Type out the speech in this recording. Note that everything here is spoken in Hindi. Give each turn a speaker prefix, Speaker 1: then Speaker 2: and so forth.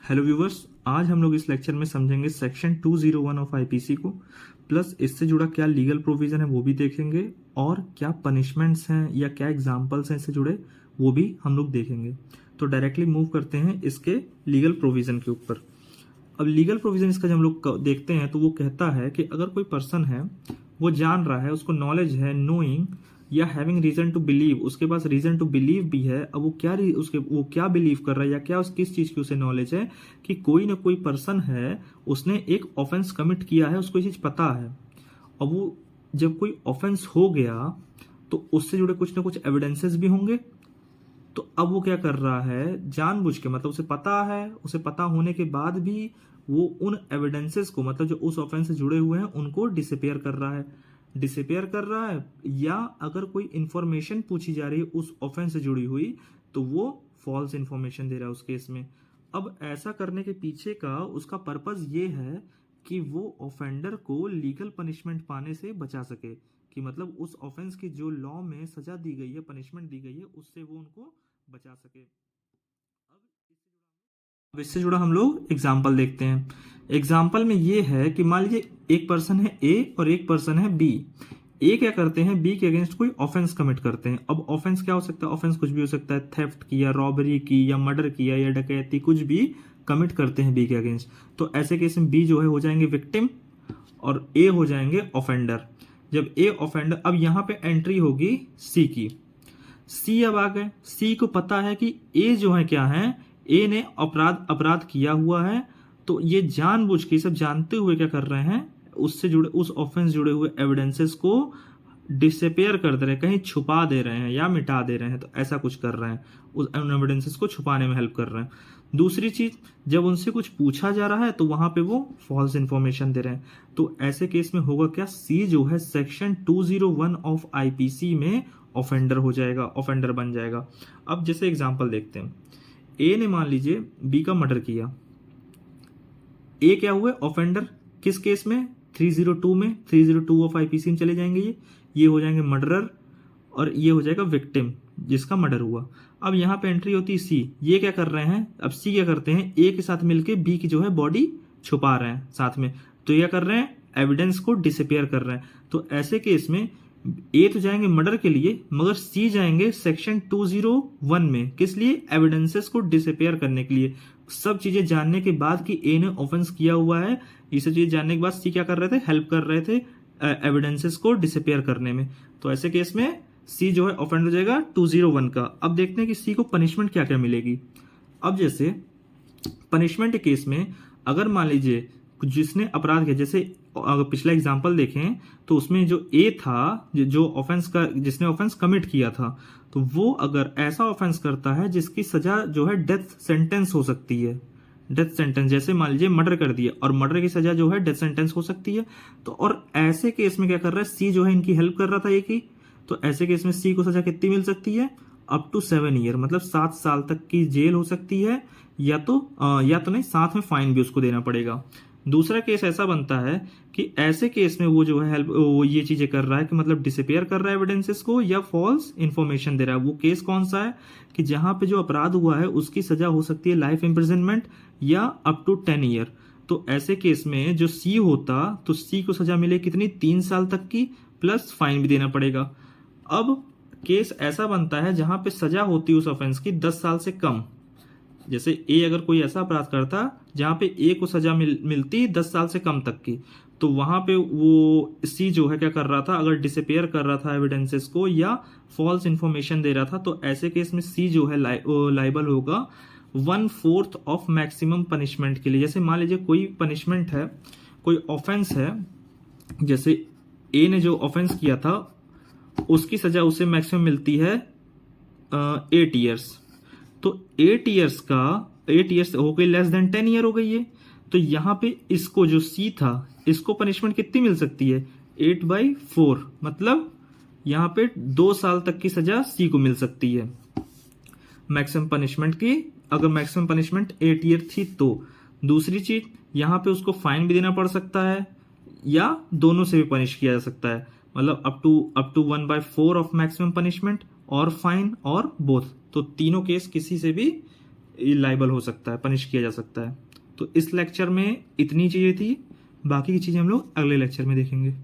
Speaker 1: हेलो व्यूवर्स, आज हम लोग इस लेक्चर में समझेंगे सेक्शन 201 ऑफ आईपीसी को, प्लस इससे जुड़ा क्या लीगल प्रोविजन है वो भी देखेंगे और क्या पनिशमेंट्स हैं या क्या एग्जांपल्स हैं इससे जुड़े वो भी हम लोग देखेंगे। तो डायरेक्टली मूव करते हैं इसके लीगल प्रोविजन के ऊपर। अब लीगल प्रोविजन इसका जब हम लोग देखते हैं तो वो कहता है कि अगर कोई पर्सन है, वो जान रहा है, उसको नॉलेज है, नोइंग या हैविंग रीजन टू बिलीव, उसके पास रीजन टू बिलीव भी है। अब वो क्या बिलीव कर रहा है या क्या किस चीज की उसे नॉलेज है कि कोई ना कोई पर्सन है, उसने एक ऑफेंस कमिट किया है, उसको ये चीज पता है। अब वो जब कोई ऑफेंस हो गया तो उससे जुड़े कुछ ना कुछ एविडेंसेस भी होंगे। तो अब वो क्या कर रहा है, जानबूझ के, मतलब उसे पता है, उसे पता होने के बाद भी वो उन एविडेंसेस को, मतलब जो उस ऑफेंस से जुड़े हुए हैं उनको डिसअपियर कर रहा है। या अगर कोई इंफॉर्मेशन पूछी जा रही है उस ऑफेंस से जुड़ी हुई तो वो फॉल्स इंफॉर्मेशन दे रहा है उस केस में। अब ऐसा करने के पीछे का उसका पर्पस ये है कि वो ऑफेंडर को लीगल पनिशमेंट पाने से बचा सके, कि मतलब उस ऑफेंस की जो लॉ में सजा दी गई है, पनिशमेंट दी गई है, उससे वो उनको बचा सके। अब इससे जुड़ा हम लोग एग्जाम्पल देखते हैं। एग्जाम्पल में ये है कि मान लीजिए एक पर्सन है ए और एक पर्सन है बी। ए क्या करते हैं, बी के अगेंस्ट कोई ऑफेंस कमिट करते हैं। अब ऑफेंस क्या हो सकता है, ऑफेंस कुछ भी हो सकता है, थेफ्ट किया, रॉबरी की, या मर्डर किया, या डकैती, कुछ भी कमिट करते हैं बी के अगेंस्ट। तो ऐसे केस में बी जो है हो जाएंगे विक्टिम और ए हो जाएंगे ऑफेंडर। जब ए ऑफेंडर, अब यहां पे एंट्री होगी सी की। सी अब आ गए, सी को पता है कि ए जो है क्या है, ए ने अपराध किया हुआ है। तो ये जानबूझ के, सब जानते हुए क्या कर रहे हैं, उससे जुड़े, उस ऑफेंस जुड़े हुए एविडेंसेस को डिसअपियर कर दे रहे हैं, कहीं छुपा दे रहे हैं या मिटा दे रहे हैं। तो ऐसा कुछ कर रहे हैं, उस एविडेंसेस को छुपाने में हेल्प कर रहे हैं। दूसरी चीज, जब उनसे कुछ पूछा जा रहा है तो वहां पे वो फॉल्स इंफॉर्मेशन दे रहे हैं। तो ऐसे केस में होगा क्या, सी जो है सेक्शन 201 ऑफ आईपीसी में ऑफेंडर हो जाएगा, ऑफेंडर बन जाएगा। अब जैसे एग्जांपल देखते हैं, ए ने मान लीजिए बी का मर्डर किया। ए क्या हुए, ऑफेंडर। किस केस में, 302 में, 302 ऑफ आईपीसी में चले जाएंगे ये हो जाएंगे मर्डरर, और ये हो जाएगा विक्टिम जिसका मर्डर हुआ। अब यहां पे एंट्री होती है सी। ये क्या कर रहे हैं, अब सी क्या करते हैं, ए के साथ मिलके बी की जो है बॉडी छुपा रहे हैं साथ में। तो ये कर रहे हैं, एविडेंस को डिसअपियर कर रहे हैं। तो ऐसे केस में ए तो जाएंगे मर्डर के लिए, मगर सी जाएंगे सेक्शन 201 में, किस लिए, एविडेंसेस को डिसअपियर करने के लिए। सब चीजें जानने के बाद कि ए ने ऑफेंस किया हुआ है, ये सब चीजें जानने के बाद सी क्या कर रहे थे, हेल्प कर रहे थे एविडेंसेस को डिसअपियर करने में। तो ऐसे केस में सी जो है ऑफेंड हो जाएगा 201 का। अब देखते हैं कि सी को पनिशमेंट क्या क्या मिलेगी। अब जैसे पनिशमेंट के केस में, अगर मान लीजिए जिसने अपराध किया, जैसे अगर पिछला एग्जांपल देखें तो उसमें जो ए था, जो ऑफेंस का, जिसने ऑफेंस कमिट किया था, तो वो अगर ऐसा ऑफेंस करता है जिसकी सजा जो है डेथ सेंटेंस हो सकती है, डेथ सेंटेंस, जैसे मान लीजिए मर्डर कर दिया और मर्डर की सजा जो है डेथ सेंटेंस हो सकती है। तो और ऐसे केस में क्या कर रहा है, सी जो है इनकी हेल्प कर रहा था ए की। तो ऐसे केस में सी को सजा कितनी मिल सकती है, अप टू 7 ईयर, मतलब 7 साल तक की जेल हो सकती है, या तो नहीं, साथ में फाइन भी उसको देना पड़ेगा। दूसरा केस ऐसा बनता है कि ऐसे केस में वो जो है वो ये चीजें कर रहा है कि मतलब डिसअपियर कर रहा है एविडेंसेस को या फॉल्स इंफॉर्मेशन दे रहा है। वो केस कौन सा है कि जहां पे जो अपराध हुआ है उसकी सजा हो सकती है लाइफ इम्प्रिजनमेंट या अप टू 10 ईयर। तो ऐसे केस में जो सी होता, तो सी को सजा मिले कितनी, 3 साल तक की, प्लस फाइन भी देना पड़ेगा। अब केस ऐसा बनता है जहां पे सजा होती है उस ऑफेंस की 10 साल से कम। जैसे ए अगर कोई ऐसा अपराध करता जहां पे ए को सजा मिलती 10 साल से कम तक की, तो वहां पे वो सी जो है क्या कर रहा था, अगर डिसअपियर कर रहा था एविडेंसेस को या फॉल्स इंफॉर्मेशन दे रहा था, तो ऐसे केस में सी जो है लाइबल होगा 1/4 ऑफ मैक्सिमम पनिशमेंट के लिए। जैसे मान लीजिए कोई पनिशमेंट है, कोई ऑफेंस है, जैसे ए ने जो ऑफेंस किया था उसकी सजा उसे मैक्सिमम मिलती है 8 ईयर्स। तो 8 ईयर्स हो गई, लेस देन 10 ईयर हो गई है। तो यहां पे इसको जो सी था, इसको पनिशमेंट कितनी मिल सकती है, 8/4, मतलब यहां पे 2 साल तक की सजा सी को मिल सकती है मैक्सिमम पनिशमेंट की, अगर मैक्सिमम पनिशमेंट 8 ईयर थी तो। दूसरी चीज, यहां पे उसको फाइन भी देना पड़ सकता है या दोनों से भी पनिश किया जा सकता है, मतलब up to 1/4 of maximum punishment और फाइन और बोथ। तो तीनों केस किसी से भी लाइबल हो सकता है, पनिश किया जा सकता है। तो इस लेक्चर में इतनी चीज़ें थी, बाकी की चीज़ें हम लोग अगले लेक्चर में देखेंगे।